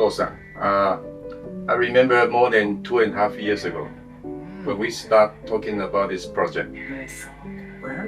Kaohsiung. I remember more than 2.5 years ago when we start talking about this project. Yes. Well,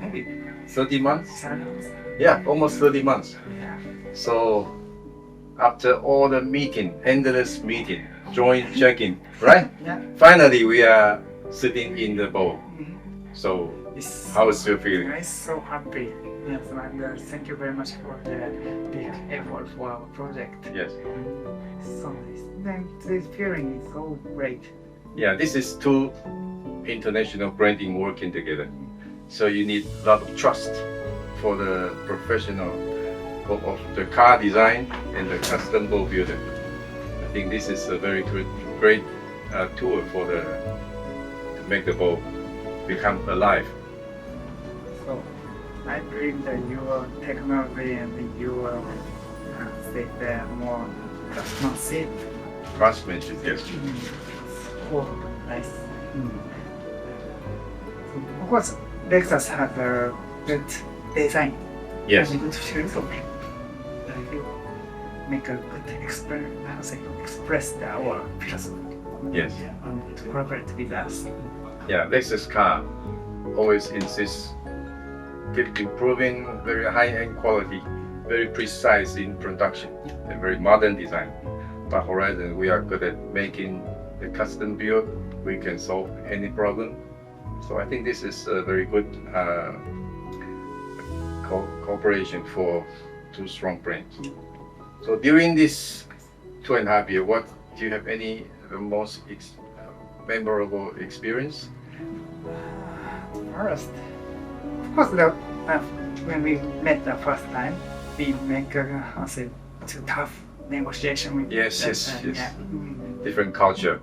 maybe 30 months? 7 months. Yeah, almost 30 months. Yeah. So after all the meeting, endless meeting, joint check-in, right? Yeah. Finally, we are sitting in the boat. Mhm. So It's how is your feeling? I'm so happy. Yes, and thank you very much for the big effort for our project. Yes. So this feeling is so great. Yeah, this is two international branding working together. So you need a lot of trust for the professional of the car design and the custom boat builder. I think this is a very great tool for to make the boat become alive. So I believe that your technology and your say the more Craftsmanship, yes. Oh, nice. Of course, Lexus has a good design. Yes. And good philosophy. You make a good express our philosophy. Yes. And to collaborate with us. Yeah, Lexus car always insists keep improving, very high-end quality, very precise in production, and very modern design. But Horizon, we are good at making the custom build. We can solve any problem. So I think this is a very good cooperation for two strong brands. So during this 2.5 years, what do you have any most memorable experience? First, of course, when we met the first time, we make too tough negotiation with Yes. Yeah. Different culture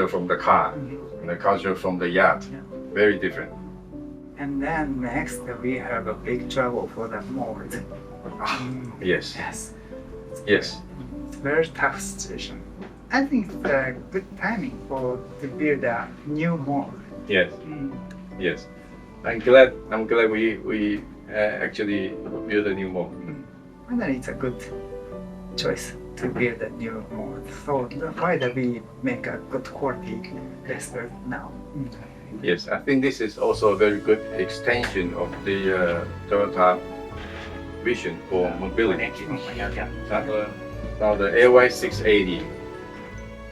from the car, and the culture from the yacht, Yeah. very different. And then next, we have a big trouble for the mold. Yes. Yes. Yes. It's a very tough situation. I think it's a good timing to build a new mold. Yes. Yes. I'm glad we actually build a new mold. Finally, it's a good choice to build a new mold. So that's why that we make a good quality Lexus now. Yes, I think this is also a very good extension of the Toyota vision for mobility. Now the LY680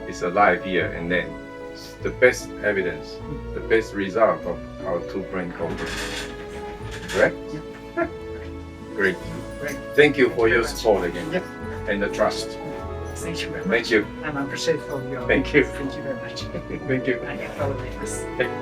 is alive here, and then it's the best evidence, the best result of our two brand cooperation. Correct? Great. Thank you for your support again and the trust. Thank you very much. Thank you. I'm appreciative of your. Thank you. Thank you very much. Thank you. I apologize. Thank you.